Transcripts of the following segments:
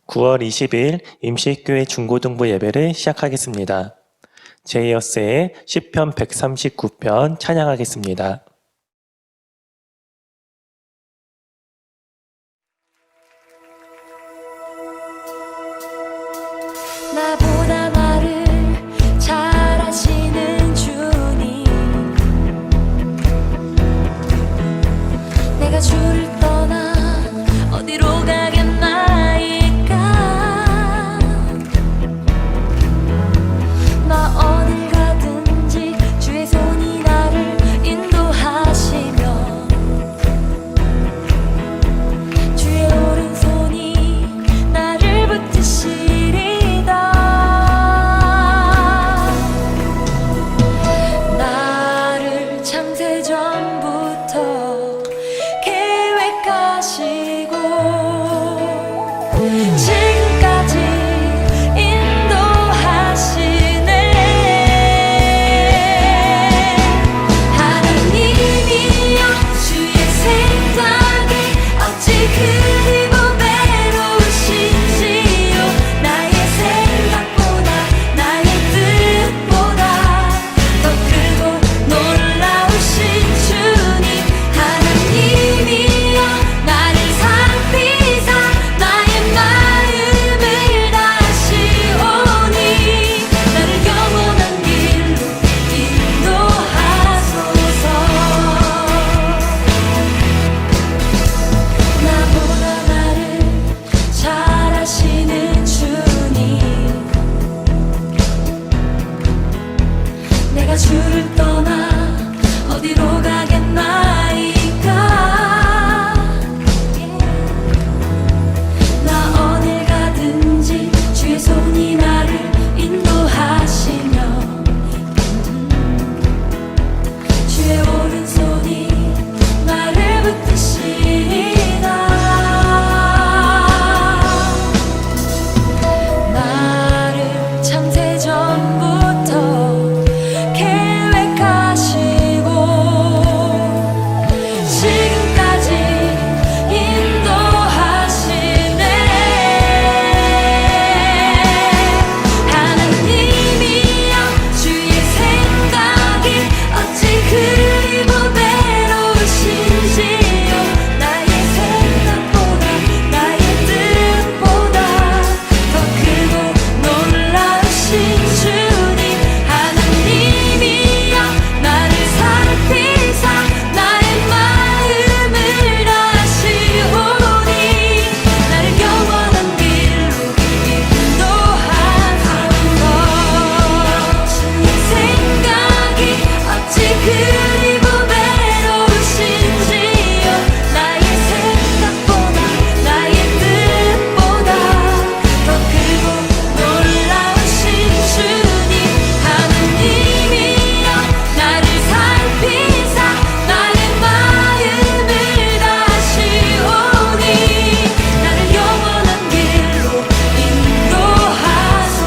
9월 20일 임실교회 중고등부 예배를 시작하겠습니다. 제이어스의 시편 139편 찬양하겠습니다. 나보다 나를 잘 아시는 주님, 내가 주를 떠나 어디로 가겠나이까. 나 어딜 가든지 주의 손이 나를 인도하시며 주의 오른손이 나를 붙드시리다. 나를 창세전부터 계획하시고 지금까지 인도하시네. 하나님이여, 주의 생각이 어찌 그리 보배로우신지요. 나의 생각보다 나의 뜻보다 더 크고 놀라우신 주님. 하나님이여, 나를 살피사 나의 마음을 다시오니 나를 영원한 길로 인도하소서. 나보다 나를 잘 아시는 주님, 내가 주를 떠나 어디로 가겠나이까. 나 어딜 가든지 주의 손이 나를 인도하시며 주의 오른손이 나를 붙드시리다. 나를 창세전부터 계획하시고 지금까지 인도하시네. 하나님이여, 주의 생각이 어찌 그리 보배로우신지요. 나의 생각보다 나의 뜻보다 더 크고 놀라우신 주님. 하나님이여, 나를 살피사 나의 마음을 다시오니 나를 영원한 길로 인도하소서. 주의 생각이 어찌 그리 보배로우신지요. 나의 생각보다 나의 뜻보다 더 크고 놀라우신 주님. 하나님이여, 나를 살피사 나의 마음을 다시오니 나를 영원한 길로 인도하소서.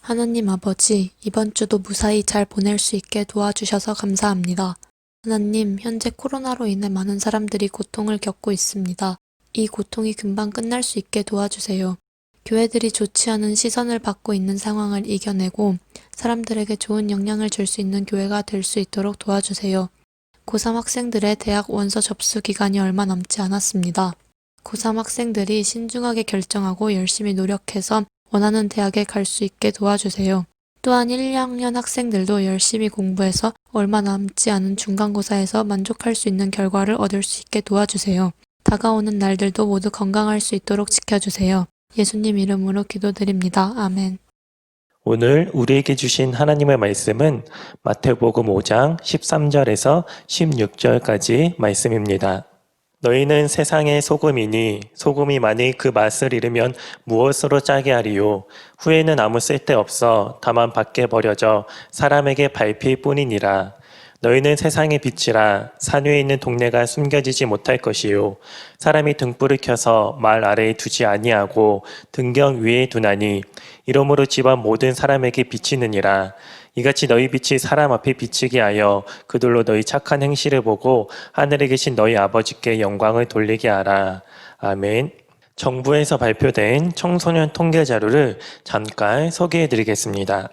하나님 아버지, 이번 주도 무사히 잘 보낼 수 있게 도와주셔서 감사합니다. 하나님, 현재 코로나로 인해 많은 사람들이 고통을 겪고 있습니다. 이 고통이 금방 끝날 수 있게 도와주세요. 교회들이 좋지 않은 시선을 받고 있는 상황을 이겨내고 사람들에게 좋은 영향을 줄 수 있는 교회가 될 수 있도록 도와주세요. 고3 학생들의 대학 원서 접수 기간이 얼마 남지 않았습니다. 고3 학생들이 신중하게 결정하고 열심히 노력해서 원하는 대학에 갈 수 있게 도와주세요. 또한 1, 2학년 학생들도 열심히 공부해서 얼마 남지 않은 중간고사에서 만족할 수 있는 결과를 얻을 수 있게 도와주세요. 다가오는 날들도 모두 건강할 수 있도록 지켜주세요. 예수님 이름으로 기도드립니다. 아멘. 오늘 우리에게 주신 하나님의 말씀은 마태복음 5장 13절에서 16절까지 말씀입니다. 너희는 세상의 소금이니 소금이 만일 그 맛을 잃으면 무엇으로 짜게 하리요? 후에는 아무 쓸데없어 다만 밖에 버려져 사람에게 밟힐 뿐이니라. 너희는 세상의 빛이라 산 위에 있는 동네가 숨겨지지 못할 것이요 사람이 등불을 켜서 말 아래에 두지 아니하고 등경 위에 두나니 이러므로 집안 모든 사람에게 비치느니라. 이같이 너희 빛이 사람 앞에 비치게 하여 그들로 너희 착한 행실을 보고 하늘에 계신 너희 아버지께 영광을 돌리게 하라. 아멘. 정부에서 발표된 청소년 통계 자료를 잠깐 소개해 드리겠습니다.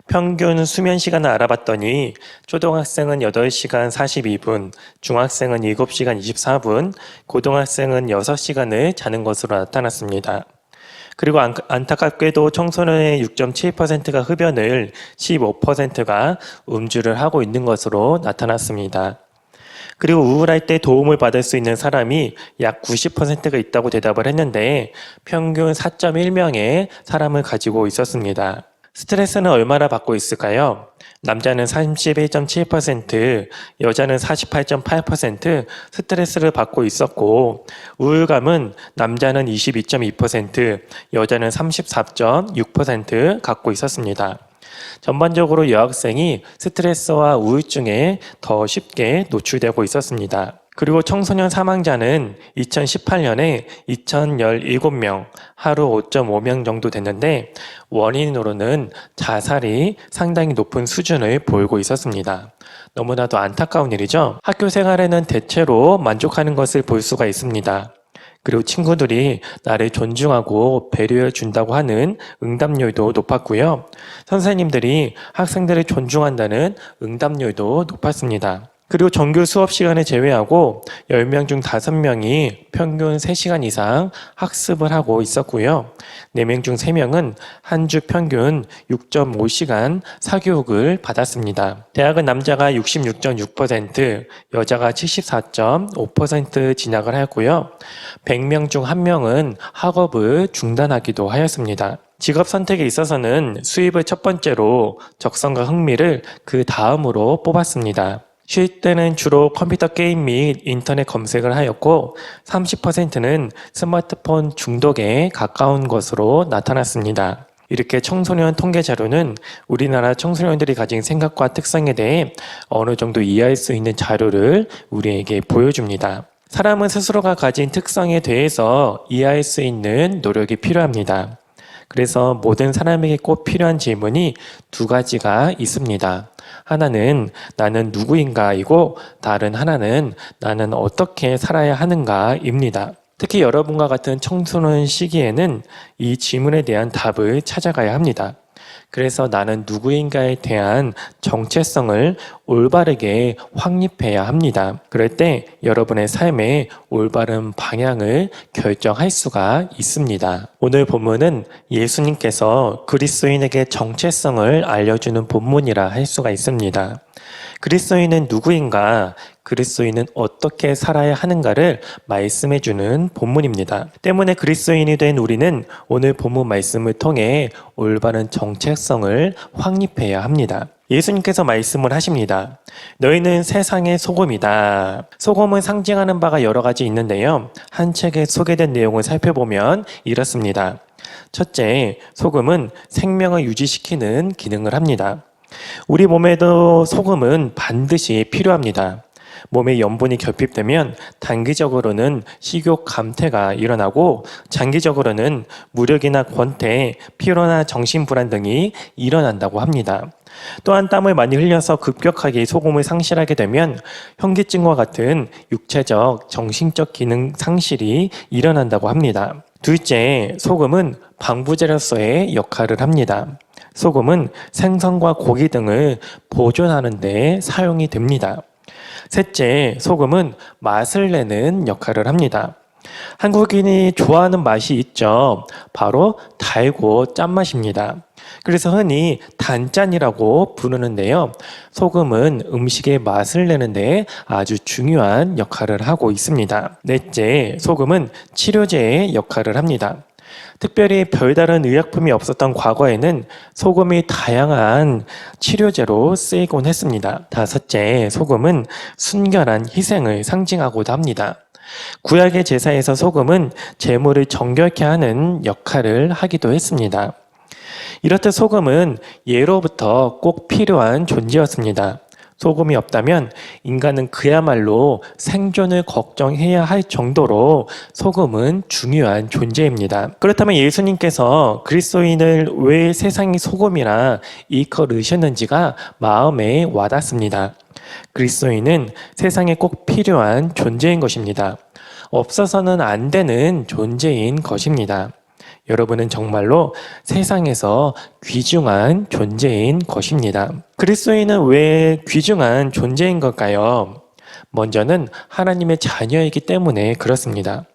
평균 수면 시간을 알아봤더니 초등학생은 8시간 42분, 중학생은 7시간 24분, 고등학생은 6시간을 자는 것으로 나타났습니다. 그리고 안타깝게도 청소년의 6.7%가 흡연을, 15%가 음주를 하고 있는 것으로 나타났습니다. 그리고 우울할 때 도움을 받을 수 있는 사람이 약 90%가 있다고 대답을 했는데 평균 4.1명의 사람을 가지고 있었습니다. 스트레스는 얼마나 받고 있을까요? 남자는 31.7%, 여자는 48.8% 스트레스를 받고 있었고 우울감은 남자는 22.2%, 여자는 34.6% 갖고 있었습니다. 전반적으로 여학생이 스트레스와 우울증에 더 쉽게 노출되고 있었습니다. 그리고 청소년 사망자는 2018년에 2017명, 하루 5.5명 정도 됐는데 원인으로는 자살이 상당히 높은 수준을 보이고 있었습니다. 너무나도 안타까운 일이죠. 학교 생활에는 대체로 만족하는 것을 볼 수가 있습니다. 그리고 친구들이 나를 존중하고 배려해 준다고 하는 응답률도 높았고요. 선생님들이 학생들을 존중한다는 응답률도 높았습니다. 그리고 정규 수업 시간을 제외하고 10명 중 5명이 평균 3시간 이상 학습을 하고 있었고요. 4명 중 3명은 한 주 평균 6.5시간 사교육을 받았습니다. 대학은 남자가 66.6%, 여자가 74.5% 진학을 하였고요. 100명 중 1명은 학업을 중단하기도 하였습니다. 직업 선택에 있어서는 수입을 첫 번째로, 적성과 흥미를 그 다음으로 뽑았습니다. 쉴 때는 주로 컴퓨터 게임 및 인터넷 검색을 하였고 30%는 스마트폰 중독에 가까운 것으로 나타났습니다. 이렇게 청소년 통계 자료는 우리나라 청소년들이 가진 생각과 특성에 대해 어느 정도 이해할 수 있는 자료를 우리에게 보여줍니다. 사람은 스스로가 가진 특성에 대해서 이해할 수 있는 노력이 필요합니다. 그래서 모든 사람에게 꼭 필요한 질문이 2가지가 있습니다. 하나는 나는 누구인가이고 다른 하나는 나는 어떻게 살아야 하는가입니다. 특히 여러분과 같은 청소년 시기에는 이 질문에 대한 답을 찾아가야 합니다. 그래서 나는 누구인가에 대한 정체성을 올바르게 확립해야 합니다. 그럴 때 여러분의 삶의 올바른 방향을 결정할 수가 있습니다. 오늘 본문은 예수님께서 그리스도인에게 정체성을 알려주는 본문이라 할 수가 있습니다. 그리스도인은 누구인가, 그리스도인은 어떻게 살아야 하는가를 말씀해주는 본문입니다. 때문에 그리스도인이 된 우리는 오늘 본문 말씀을 통해 올바른 정체성을 확립해야 합니다. 예수님께서 말씀을 하십니다. 너희는 세상의 소금이다. 소금은 상징하는 바가 여러 가지 있는데요. 한 책에 소개된 내용을 살펴보면 이렇습니다. 첫째, 소금은 생명을 유지시키는 기능을 합니다. 우리 몸에도 소금은 반드시 필요합니다. 몸에 염분이 결핍되면 단기적으로는 식욕 감퇴가 일어나고 장기적으로는 무력이나 권태, 피로나 정신불안 등이 일어난다고 합니다. 또한 땀을 많이 흘려서 급격하게 소금을 상실하게 되면 현기증과 같은 육체적, 정신적 기능 상실이 일어난다고 합니다. 둘째, 소금은 방부제로서의 역할을 합니다. 소금은 생선과 고기 등을 보존하는 데 사용이 됩니다. 셋째, 소금은 맛을 내는 역할을 합니다. 한국인이 좋아하는 맛이 있죠. 바로 달고 짠맛입니다. 그래서 흔히 단짠이라고 부르는데요. 소금은 음식의 맛을 내는데 아주 중요한 역할을 하고 있습니다. 넷째, 소금은 치료제의 역할을 합니다. 특별히 별다른 의약품이 없었던 과거에는 소금이 다양한 치료제로 쓰이곤 했습니다. 다섯째, 소금은 순결한 희생을 상징하고도 합니다. 구약의 제사에서 소금은 제물을 정결케 하는 역할을 하기도 했습니다. 이렇듯 소금은 예로부터 꼭 필요한 존재였습니다. 소금이 없다면 인간은 그야말로 생존을 걱정해야 할 정도로 소금은 중요한 존재입니다. 그렇다면 예수님께서 그리스도인을 왜 세상의 소금이라 이끌으셨는지가 마음에 와닿습니다. 그리스도인은 세상에 꼭 필요한 존재인 것입니다. 없어서는 안 되는 존재인 것입니다. 여러분은 정말로 세상에서 귀중한 존재인 것입니다. 그리스도인은 왜 귀중한 존재인 걸까요? 먼저는 하나님의 자녀이기 때문에 그렇습니다.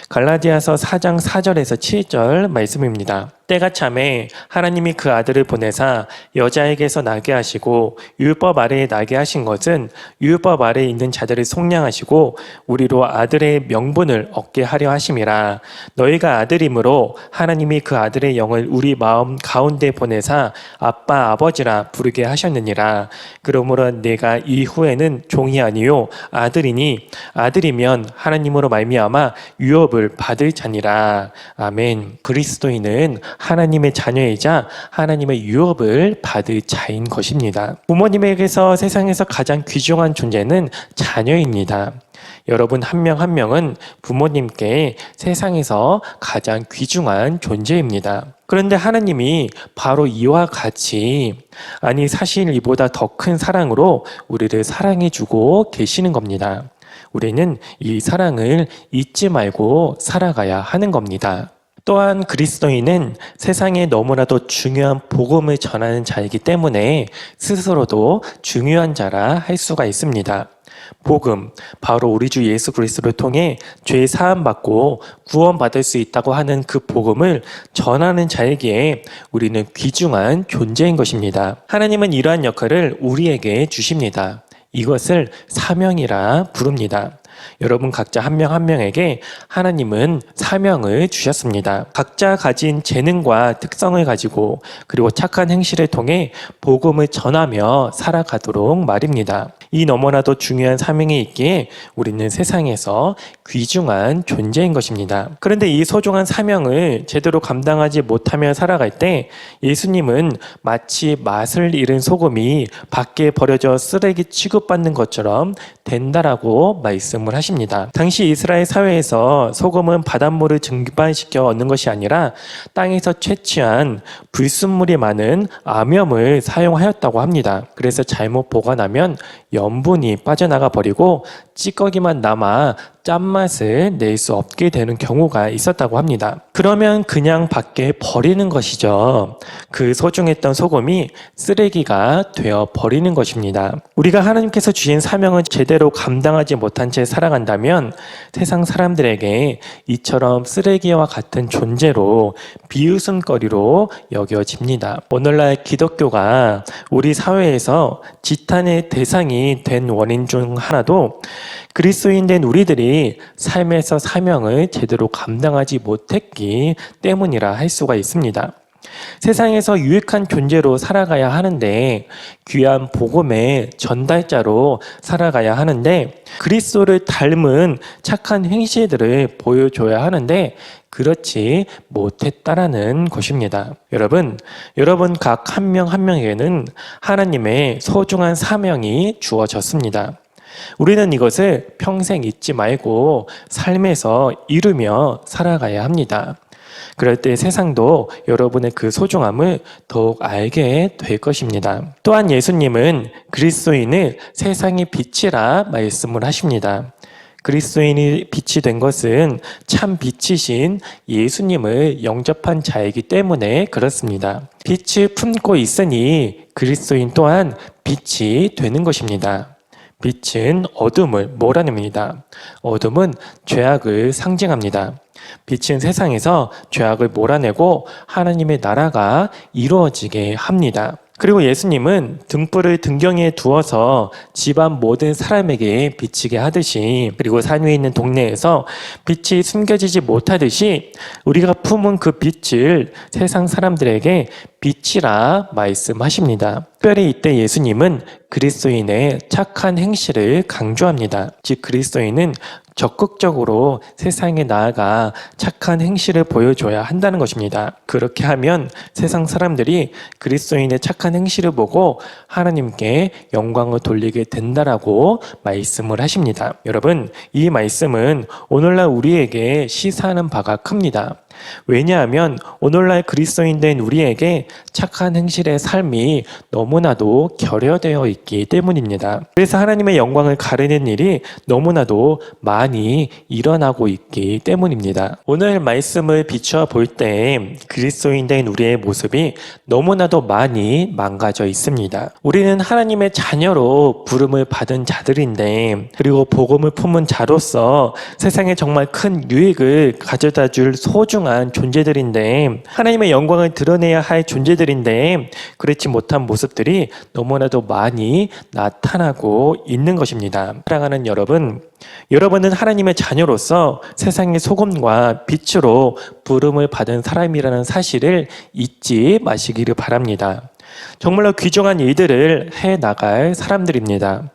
갈라디아서 4장 4절에서 7절 말씀입니다. 때가 참에 하나님이 그 아들을 보내사 여자에게서 나게 하시고 율법 아래에 나게 하신 것은 율법 아래에 있는 자들을 속량하시고 우리로 아들의 명분을 얻게 하려 하심이라. 너희가 아들이므로 하나님이 그 아들의 영을 우리 마음 가운데 보내사 아빠 아버지라 부르게 하셨느니라. 그러므로 내가 이후에는 종이 아니요 아들이니 아들이면 하나님으로 말미암아 유업을 받을 자니라. 아멘. 그리스도인은 하나님의 자녀이자 하나님의 유업을 받을 자인 것입니다. 부모님에게서 세상에서 가장 귀중한 존재는 자녀입니다. 여러분 한 명 한 명은 부모님께 세상에서 가장 귀중한 존재입니다. 그런데 하나님이 바로 이와 같이, 아니 사실 이보다 더 큰 사랑으로 우리를 사랑해주고 계시는 겁니다. 우리는 이 사랑을 잊지 말고 살아가야 하는 겁니다. 또한 그리스도인은 세상에 너무나도 중요한 복음을 전하는 자이기 때문에 스스로도 중요한 자라 할 수가 있습니다. 복음, 바로 우리 주 예수 그리스도를 통해 죄 사함 받고 구원받을 수 있다고 하는 그 복음을 전하는 자에게 우리는 귀중한 존재인 것입니다. 하나님은 이러한 역할을 우리에게 주십니다. 이것을 사명이라 부릅니다. 여러분 각자 한 명 한 명에게 하나님은 사명을 주셨습니다. 각자 가진 재능과 특성을 가지고 그리고 착한 행실을 통해 복음을 전하며 살아가도록 말입니다. 이 너무나도 중요한 사명이 있기에 우리는 세상에서 귀중한 존재인 것입니다. 그런데 이 소중한 사명을 제대로 감당하지 못하며 살아갈 때 예수님은 마치 맛을 잃은 소금이 밖에 버려져 쓰레기 취급받는 것처럼 된다라고 말씀을 하십니다. 당시 이스라엘 사회에서 소금은 바닷물을 증발시켜 얻는 것이 아니라 땅에서 채취한 불순물이 많은 암염을 사용하였다고 합니다. 그래서 잘못 보관하면 염분이 빠져나가 버리고 찌꺼기만 남아 짠맛을 낼 수 없게 되는 경우가 있었다고 합니다. 그러면 그냥 밖에 버리는 것이죠. 그 소중했던 소금이 쓰레기가 되어 버리는 것입니다. 우리가 하나님께서 주신 사명을 제대로 감당하지 못한 채 살아간다면 세상 사람들에게 이처럼 쓰레기와 같은 존재로 비웃음거리로 여겨집니다. 오늘날 기독교가 우리 사회에서 지탄의 대상이 된 원인 중 하나도 그리스도인 된 우리들이 삶에서 사명을 제대로 감당하지 못했기 때문이라 할 수가 있습니다. 세상에서 유익한 존재로 살아가야 하는데 귀한 복음의 전달자로 살아가야 하는데 그리스도를 닮은 착한 행실들을 보여줘야 하는데 그렇지 못했다라는 것입니다. 여러분 각 한 명 한 명에게는 하나님의 소중한 사명이 주어졌습니다. 우리는 이것을 평생 잊지 말고 삶에서 이루며 살아가야 합니다. 그럴 때 세상도 여러분의 그 소중함을 더욱 알게 될 것입니다. 또한 예수님은 그리스도인을 세상의 빛이라 말씀을 하십니다. 그리스도인이 빛이 된 것은 참 빛이신 예수님을 영접한 자이기 때문에 그렇습니다. 빛을 품고 있으니 그리스도인 또한 빛이 되는 것입니다. 빛은 어둠을 몰아냅니다. 어둠은 죄악을 상징합니다. 빛은 세상에서 죄악을 몰아내고 하나님의 나라가 이루어지게 합니다. 그리고 예수님은 등불을 등경에 두어서 집안 모든 사람에게 비치게 하듯이, 그리고 산 위에 있는 동네에서 빛이 숨겨지지 못하듯이 우리가 품은 그 빛을 세상 사람들에게 빛이라 말씀하십니다. 특별히 이때 예수님은 그리스도인의 착한 행실을 강조합니다. 즉 그리스도인은 적극적으로 세상에 나아가 착한 행실을 보여줘야 한다는 것입니다. 그렇게 하면 세상 사람들이 그리스도인의 착한 행실을 보고 하나님께 영광을 돌리게 된다라고 말씀을 하십니다. 여러분, 이 말씀은 오늘날 우리에게 시사하는 바가 큽니다. 왜냐하면 오늘날 그리스도인 된 우리에게 착한 행실의 삶이 너무나도 결여되어 있기 때문입니다. 그래서 하나님의 영광을 가르는 일이 너무나도 많이 일어나고 있기 때문입니다. 오늘 말씀을 비추어 볼 때 그리스도인 된 우리의 모습이 너무나도 많이 망가져 있습니다. 우리는 하나님의 자녀로 부름을 받은 자들인데, 그리고 복음을 품은 자로서 세상에 정말 큰 유익을 가져다 줄 소중한 존재들인데, 하나님의 영광을 드러내야 할 존재들인데 그렇지 못한 모습들이 너무나도 많이 나타나고 있는 것입니다. 사랑하는 여러분, 여러분은 하나님의 자녀로서 세상의 소금과 빛으로 부름을 받은 사람이라는 사실을 잊지 마시기를 바랍니다. 정말로 귀중한 일들을 해나갈 사람들입니다.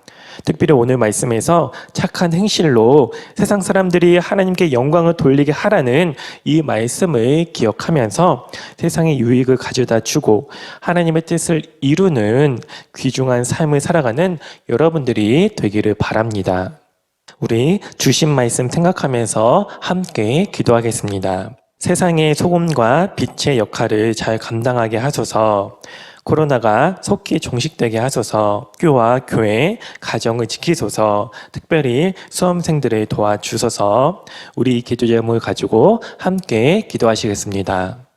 특별히 오늘 말씀에서 착한 행실로 세상 사람들이 하나님께 영광을 돌리게 하라는 이 말씀을 기억하면서 세상의 유익을 가져다 주고 하나님의 뜻을 이루는 귀중한 삶을 살아가는 여러분들이 되기를 바랍니다. 우리 주신 말씀 생각하면서 함께 기도하겠습니다. 세상의 소금과 빛의 역할을 잘 감당하게 하소서. 코로나가 속히 종식되게 하소서. 학교와 교회, 가정을 지키소서. 특별히 수험생들을 도와주소서. 우리 기도 제목을 가지고 함께 기도하시겠습니다.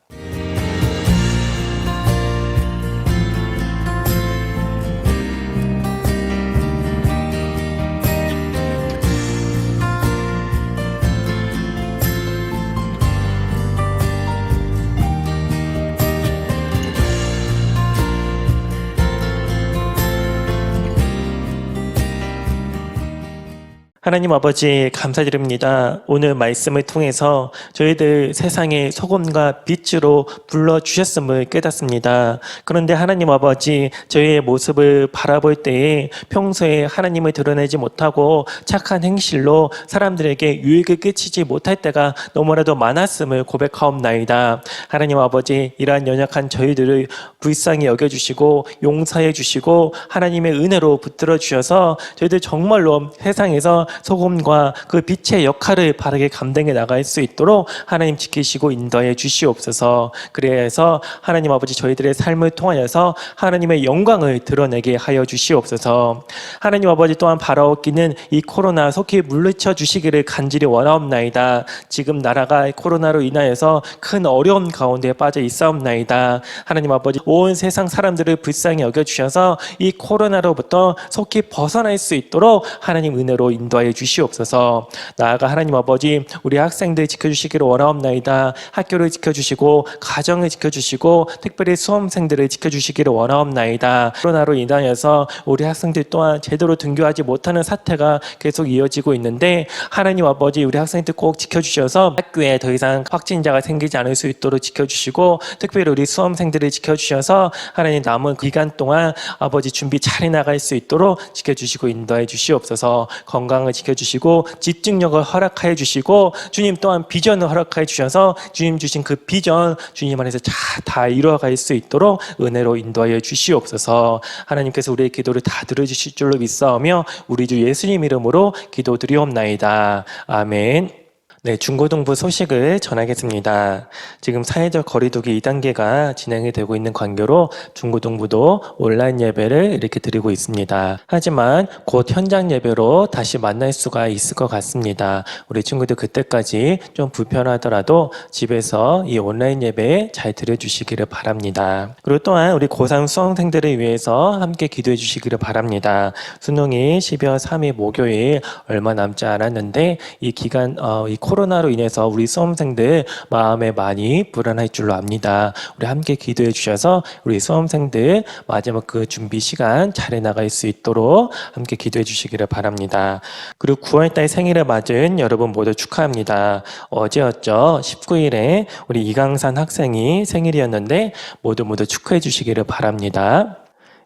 하나님 아버지 감사드립니다. 오늘 말씀을 통해서 저희들 세상의 소금과 빛으로 불러주셨음을 깨닫습니다. 그런데 하나님 아버지, 저희의 모습을 바라볼 때에 평소에 하나님을 드러내지 못하고 착한 행실로 사람들에게 유익을 끼치지 못할 때가 너무나도 많았음을 고백하옵나이다. 하나님 아버지, 이러한 연약한 저희들을 불쌍히 여겨주시고 용서해 주시고 하나님의 은혜로 붙들어 주셔서 저희들 정말로 세상에서 소금과 그 빛의 역할을 바르게 감당해 나갈 수 있도록 하나님 지키시고 인도해 주시옵소서. 그래서 하나님 아버지, 저희들의 삶을 통하여서 하나님의 영광을 드러내게 하여 주시옵소서. 하나님 아버지, 또한 바라옵기는 이 코로나 속히 물리쳐 주시기를 간절히 원하옵나이다. 지금 나라가 코로나로 인하여서 큰 어려움 가운데 빠져 있사옵나이다. 하나님 아버지, 온 세상 사람들을 불쌍히 여겨주셔서 이 코로나로부터 속히 벗어날 수 있도록 하나님 은혜로 인도하여 주시옵소서. 나아가 하나님 아버지, 우리 학생들 지켜주시기를 원하옵나이다. 학교를 지켜주시고 가정을 지켜주시고 특별히 수험생들을 지켜주시기를 원하옵나이다. 코로나로 인하여서 우리 학생들 또한 제대로 등교하지 못하는 사태가 계속 이어지고 있는데 하나님 아버지, 우리 학생들 꼭 지켜주셔서 학교에 더 이상 확진자가 생기지 않을 수 있도록 지켜주시고 특별히 우리 수험생들을 지켜주셔서 하나님 남은 기간 동안 아버지 준비 잘 해나갈 수 있도록 지켜주시고 인도해 주시옵소서. 건강을 지켜주시고 집중력을 허락하여 주시고 주님 또한 비전을 허락하여 주셔서 주님 주신 그 비전 주님 안에서 다 이루어갈 수 있도록 은혜로 인도하여 주시옵소서. 하나님께서 우리의 기도를 다 들어주실 줄로 믿사오며 우리 주 예수님 이름으로 기도드리옵나이다. 아멘. 네, 중고등부 소식을 전하겠습니다. 지금 사회적 거리두기 2단계가 진행이 되고 있는 관계로 중고등부도 온라인 예배를 이렇게 드리고 있습니다. 하지만 곧 현장 예배로 다시 만날 수가 있을 것 같습니다. 우리 친구들 그때까지 좀 불편하더라도 집에서 이 온라인 예배 잘 드려주시기를 바랍니다. 그리고 또한 우리 고3 수험생들을 위해서 함께 기도해 주시기를 바랍니다. 수능이 12월 3일 목요일 얼마 남지 않았는데 이 기간 이 코로나로 인해서 우리 수험생들 마음에 많이 불안할 줄로 압니다. 우리 함께 기도해 주셔서 우리 수험생들 마지막 그 준비 시간 잘 해나갈 수 있도록 함께 기도해 주시기를 바랍니다. 그리고 9월달 생일을 맞은 여러분 모두 축하합니다. 어제였죠. 19일에 우리 이강산 학생이 생일이었는데 모두 축하해 주시기를 바랍니다.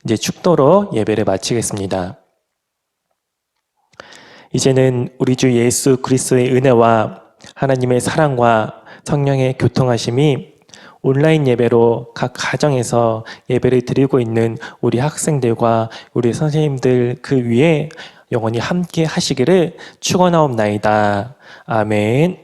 이제 축도로 예배를 마치겠습니다. 이제는 우리 주 예수 그리스도의 은혜와 하나님의 사랑과 성령의 교통하심이 온라인 예배로 각 가정에서 예배를 드리고 있는 우리 학생들과 우리 선생님들 그 위에 영원히 함께 하시기를 축원하옵나이다. 아멘.